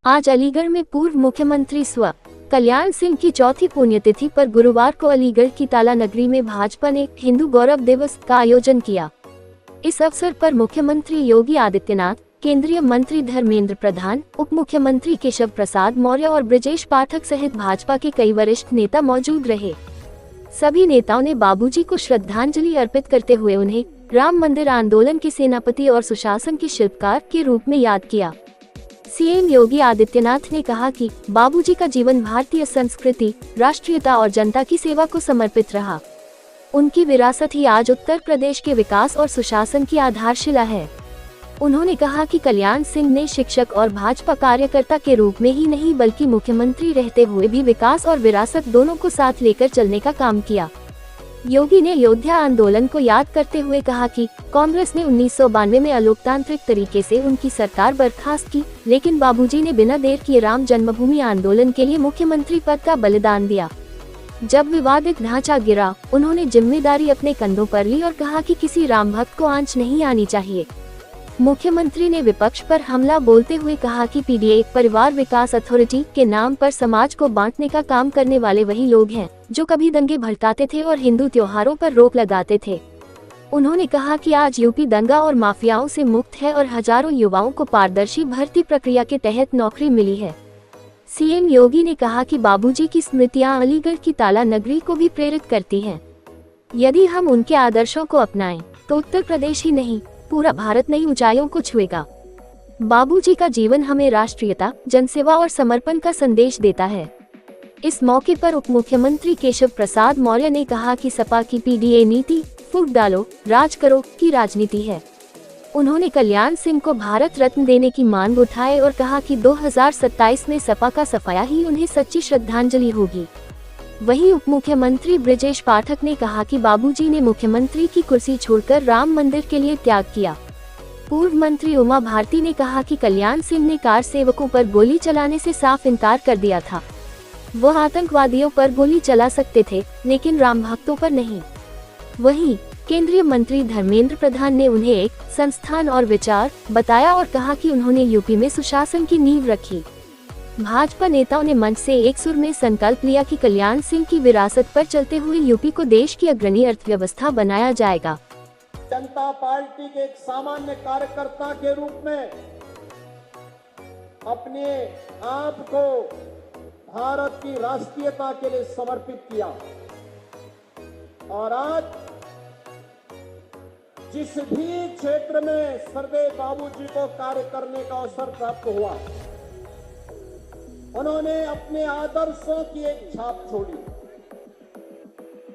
आज अलीगढ़ में पूर्व मुख्यमंत्री स्व कल्याण सिंह की चौथी पुण्यतिथि पर गुरुवार को अलीगढ़ की ताला नगरी में भाजपा ने हिंदू गौरव दिवस का आयोजन किया। इस अवसर पर मुख्यमंत्री योगी आदित्यनाथ, केंद्रीय मंत्री धर्मेंद्र प्रधान, उप मुख्यमंत्री केशव प्रसाद मौर्य और ब्रजेश पाठक सहित भाजपा के कई वरिष्ठ नेता मौजूद रहे। सभी नेताओं ने बाबूजी को श्रद्धांजलि अर्पित करते हुए उन्हें राम मंदिर आंदोलन के सेनापति और सुशासन के शिल्पकार के रूप में याद किया। सीएम योगी आदित्यनाथ ने कहा कि बाबूजी का जीवन भारतीय संस्कृति, राष्ट्रीयता और जनता की सेवा को समर्पित रहा। उनकी विरासत ही आज उत्तर प्रदेश के विकास और सुशासन की आधारशिला है। उन्होंने कहा कि कल्याण सिंह ने शिक्षक और भाजपा कार्यकर्ता के रूप में ही नहीं बल्कि मुख्यमंत्री रहते हुए भी विकास और विरासत दोनों को साथ लेकर चलने का काम किया। योगी ने अयोध्या आंदोलन को याद करते हुए कहा कि कांग्रेस ने 1992 में अलोकतांत्रिक तरीके से उनकी सरकार बर्खास्त की, लेकिन बाबूजी ने बिना देर किए राम जन्मभूमि आंदोलन के लिए मुख्यमंत्री पद का बलिदान दिया। जब विवादित ढांचा गिरा, उन्होंने जिम्मेदारी अपने कंधों पर ली और कहा कि किसी राम भक्त को आंच नहीं आनी चाहिए। मुख्यमंत्री ने विपक्ष पर हमला बोलते हुए कहा कि पीडीए परिवार विकास अथॉरिटी के नाम पर समाज को बांटने का काम करने वाले वही लोग हैं जो कभी दंगे भड़काते थे और हिंदू त्योहारों पर रोक लगाते थे। उन्होंने कहा कि आज यूपी दंगा और माफियाओं से मुक्त है और हजारों युवाओं को पारदर्शी भर्ती प्रक्रिया के तहत नौकरी मिली है। सीएम योगी ने कहा कि बाबूजी की स्मृतियां अलीगढ़ की ताला नगरी को भी प्रेरित करती हैं। यदि हम उनके आदर्शों को अपनाएं, तो उत्तर प्रदेश ही नहीं पूरा भारत नई ऊंचाइयों को छुएगा। बाबूजी का जीवन हमें राष्ट्रीयता, जनसेवा और समर्पण का संदेश देता है। इस मौके पर उप मुख्यमंत्री केशव प्रसाद मौर्य ने कहा कि सपा की पीडीए नीति फूट डालो, राज करो की राजनीति है। उन्होंने कल्याण सिंह को भारत रत्न देने की मांग उठाई और कहा कि 2027 में सपा का सफाया ही उन्हें सच्ची श्रद्धांजलि होगी। वहीं उप मुख्यमंत्री ब्रजेश पाठक ने कहा कि बाबूजी ने मुख्यमंत्री की कुर्सी छोड़कर राम मंदिर के लिए त्याग किया। पूर्व मंत्री उमा भारती ने कहा कि कल्याण सिंह ने कार सेवकों पर गोली चलाने से साफ इनकार कर दिया था। वह आतंकवादियों पर गोली चला सकते थे, लेकिन राम भक्तों पर नहीं। वहीं केंद्रीय मंत्री धर्मेंद्र प्रधान ने उन्हें एक संस्थान और विचार बताया और कहा कि उन्होंने यूपी में सुशासन की नींव रखी। भाजपा नेताओं ने मंच से एक सुर में संकल्प लिया कि कल्याण सिंह की विरासत पर चलते हुए यूपी को देश की अग्रणी अर्थव्यवस्था बनाया जाएगा। जनता पार्टी के एक सामान्य कार्यकर्ता के रूप में अपने आप को भारत की राष्ट्रीयता के लिए समर्पित किया और आज जिस भी क्षेत्र में सरदेव बाबूजी को कार्य करने का अवसर प्राप्त हुआ, उन्होंने अपने आदर्शों की एक छाप छोड़ी।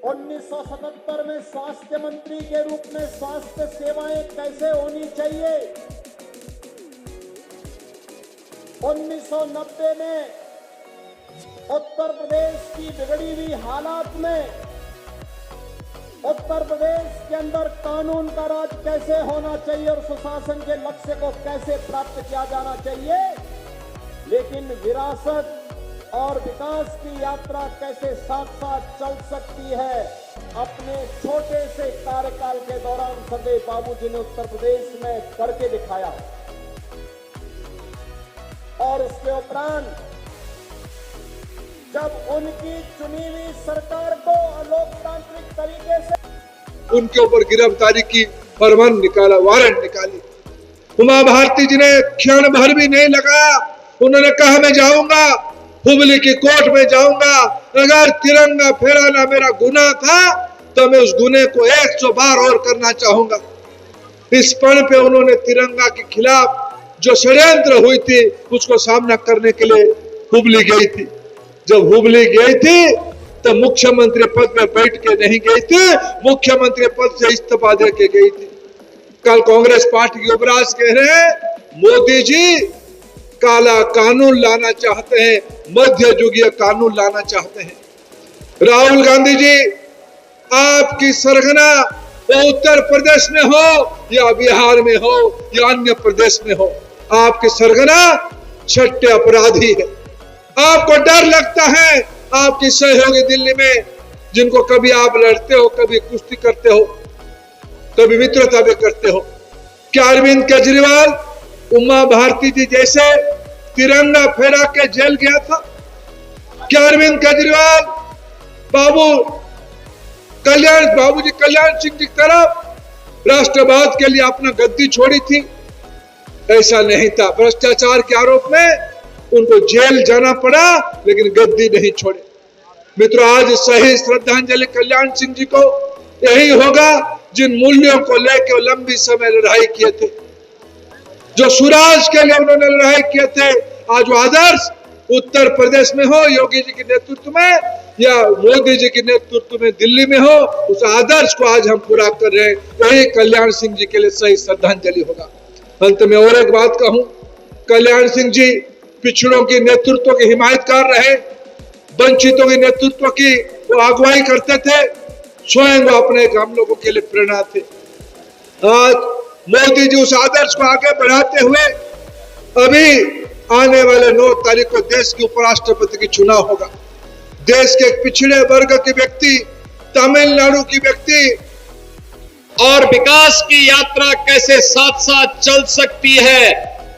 1977 में स्वास्थ्य मंत्री के रूप में स्वास्थ्य सेवाएं कैसे होनी चाहिए, 1990 में उत्तर प्रदेश की बिगड़ी हुई हालात में उत्तर प्रदेश के अंदर कानून का राज कैसे होना चाहिए और सुशासन के लक्ष्य को कैसे प्राप्त किया जाना चाहिए, लेकिन विरासत और विकास की यात्रा कैसे साथ साथ चल सकती है, अपने छोटे से कार्यकाल के दौरान सरदेव बाबूजी ने उत्तर प्रदेश में करके दिखाया। और उसके उपरांत जब उनकी चुनी हुई सरकार को लोकतांत्रिक तरीके से उनके ऊपर गिरफ्तारी की फरमान निकाला, वारंट निकाली। उमा भारती जी ने क्षण भर भी नहीं लगाया। उन्होंने कहा मैं जाऊंगा, हुबली की कोर्ट में जाऊंगा, अगर तिरंगा फहराना मेरा गुनाह था तो मैं उस गुने को 100 बार और करना चाहूंगा। इस पल पे उन्होंने तिरंगा के खिलाफ जो षड्यंत्र हुई थी उसको सामना करने के लिए हुबली गई थी। जब हुबली गई थी तो मुख्यमंत्री पद में बैठ के नहीं गई थी, मुख्यमंत्री पद से इस्तीफा दे के गई थी। कल कांग्रेस पार्टी के युवराज कह रहे हैं मोदी जी काला कानून लाना चाहते हैं, मध्य युगीय कानून लाना चाहते हैं। राहुल गांधी जी, आपकी सरगना वो उत्तर प्रदेश में हो या बिहार में हो या अन्य प्रदेश में हो, आपकी सरगना छठे अपराधी है। आपको डर लगता है आपकी सहयोगी दिल्ली में, जिनको कभी आप लड़ते हो, कभी कुश्ती करते हो, कभी मित्रता भी करते हो। क्या अरविंद केजरीवाल, उमा भारती जी जैसे तिरंगा फहरा के जेल गया था? क्या अरविंद केजरीवाल बाबूजी कल्याण सिंह की तरफ राष्ट्रवाद के लिए अपना गद्दी छोड़ी थी? ऐसा नहीं था। भ्रष्टाचार के आरोप में उनको जेल जाना पड़ा, लेकिन गद्दी नहीं छोड़े। मित्रों, आज सही श्रद्धांजलि कल्याण सिंह जी को यही होगा जिन मूल्यों को लेकर लंबी समय लड़ाई किए थे, जो सुराज के लिए उन्होंने लड़ाई किए थे। आज वो आदर्श उत्तर प्रदेश में हो योगी जी के नेतृत्व में, या मोदी जी के नेतृत्व में दिल्ली में हो, उस आदर्श को आज हम पूरा कर रहे हैं। वही कल्याण सिंह जी के लिए सही श्रद्धांजलि होगा। अंत में और एक बात कहूं, कल्याण सिंह जी पिछड़ों की नेतृत्व की हिमायतकार रहे, वंचितों के नेतृत्व की वो अगुवाई करते थे, स्वयं वो अपने हम लोगों के लिए प्रेरणा थे। आज मोदी जी उस आदर्श को आगे बढ़ाते हुए अभी आने वाले 9 तारीख को देश के उपराष्ट्रपति की चुनाव होगा। देश के एक पिछड़े वर्ग के व्यक्ति, तमिलनाडु की व्यक्ति, और विकास की यात्रा कैसे साथ साथ चल सकती है,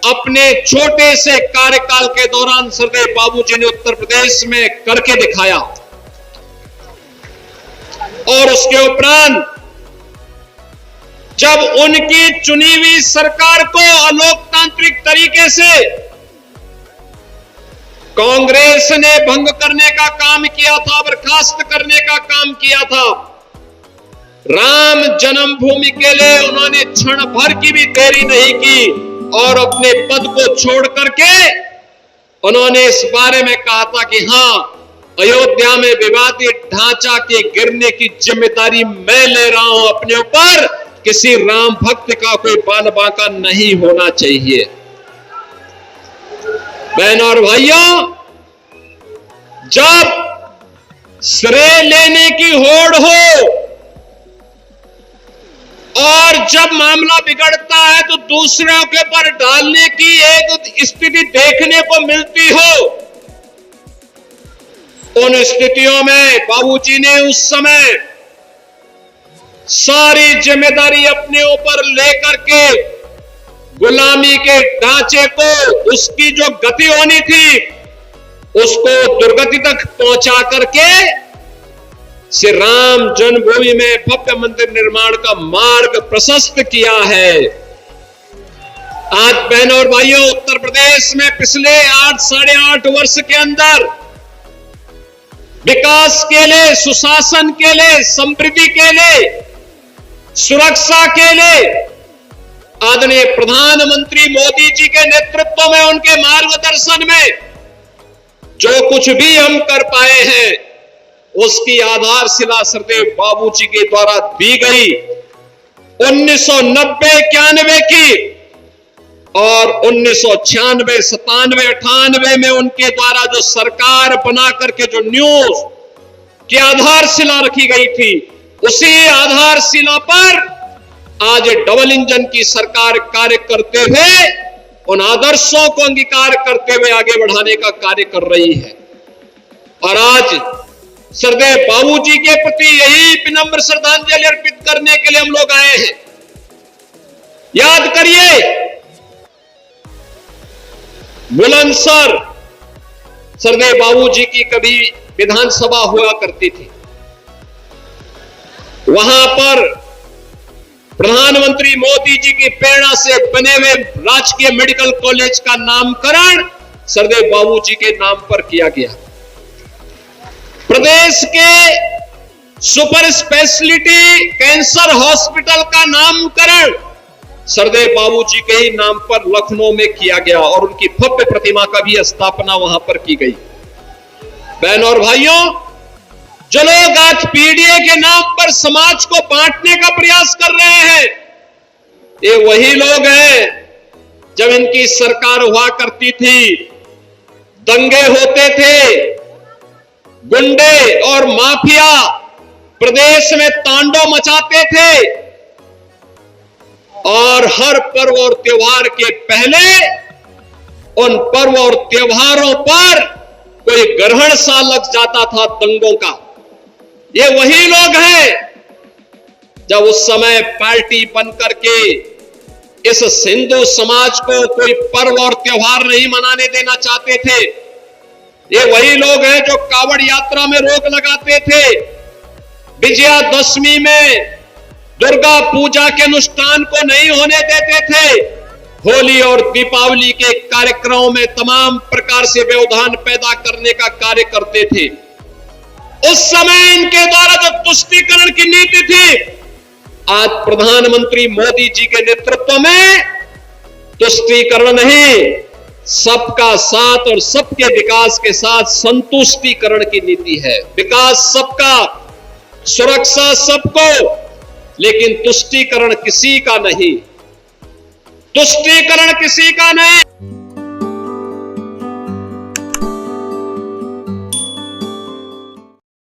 अपने छोटे से कार्यकाल के दौरान सरदेव बाबूजी ने उत्तर प्रदेश में करके दिखाया। और उसके उपरांत जब उनकी चुनी हुई सरकार को अलोकतांत्रिक तरीके से कांग्रेस ने भंग करने का काम किया था, बर्खास्त करने का काम किया था, राम जन्मभूमि के लिए उन्होंने क्षण भर की भी देरी नहीं की और अपने पद को छोड़ करके उन्होंने इस बारे में कहा था कि हां, अयोध्या में विवादित ढांचा के गिरने की जिम्मेदारी मैं ले रहा हूं अपने ऊपर, किसी राम भक्त का कोई बाल बांका नहीं होना चाहिए। बहनों और भाइयों, जब श्रेय लेने की होड़ हो और जब मामला बिगड़ता है तो दूसरों के ऊपर डालने की एक स्थिति देखने को मिलती हो, उन स्थितियों में बाबूजी ने उस समय सारी जिम्मेदारी अपने ऊपर लेकर के गुलामी के ढांचे को, उसकी जो गति होनी थी उसको दुर्गति तक पहुंचा करके श्री राम जन्मभूमि में भव्य मंदिर निर्माण का मार्ग प्रशस्त किया है। आज बहनों और भाइयों, उत्तर प्रदेश में पिछले 8-8.5 वर्ष के अंदर विकास के लिए, सुशासन के लिए, समृद्धि के लिए, सुरक्षा के लिए आदरणीय प्रधानमंत्री मोदी जी के नेतृत्व में, उनके मार्गदर्शन में जो कुछ भी हम कर पाए हैं, उसकी आधारशिला सरदेव बाबूजी के द्वारा दी गई। 1990-91 की और 1996, 97, 98 में उनके द्वारा जो सरकार बना करके जो न्यूज की आधारशिला रखी गई थी, उसी आधारशिला पर आज डबल इंजन की सरकार कार्य करते हुए, उन आदर्शों को अंगीकार करते हुए आगे बढ़ाने का कार्य कर रही है। और आज सरदेव बाबूजी के प्रति यही विनम्र श्रद्धांजलि अर्पित करने के लिए हम लोग आए हैं। याद करिए, बुलंदशहर सरदेव बाबूजी की कभी विधानसभा हुआ करती थी। वहां पर प्रधानमंत्री मोदी जी की प्रेरणा से बने हुए राजकीय मेडिकल कॉलेज का नामकरण सरदेव बाबूजी के नाम पर किया गया। प्रदेश के सुपर स्पेशलिटी कैंसर हॉस्पिटल का नामकरण सरदेव बाबूजी के ही नाम पर लखनऊ में किया गया और उनकी भव्य प्रतिमा का भी स्थापना वहां पर की गई। बहनों और भाइयों, जो लोग आज पीडीए के नाम पर समाज को बांटने का प्रयास कर रहे हैं, ये वही लोग हैं जब इनकी सरकार हुआ करती थी, दंगे होते थे, गुंडे और माफिया प्रदेश में तांडव मचाते थे और हर पर्व और त्योहार के पहले उन पर्व और त्योहारों पर कोई ग्रहण सा लग जाता था दंगों का। ये वही लोग हैं जब उस समय पार्टी बन करके इस हिंदू समाज को कोई पर्व और त्योहार नहीं मनाने देना चाहते थे। ये वही लोग हैं जो कावड़ यात्रा में रोक लगाते थे, विजयादशमी में दुर्गा पूजा के अनुष्ठान को नहीं होने देते थे, होली और दीपावली के कार्यक्रमों में तमाम प्रकार से व्यवधान पैदा करने का कार्य करते थे। उस समय इनके द्वारा जो तुष्टीकरण की नीति थी, आज प्रधानमंत्री मोदी जी के नेतृत्व में तुष्टीकरण नहीं, सबका साथ और सबके विकास के साथ संतुष्टीकरण की नीति है। विकास सबका, सुरक्षा सबको, लेकिन तुष्टीकरण किसी का नहीं, तुष्टीकरण किसी का नहीं।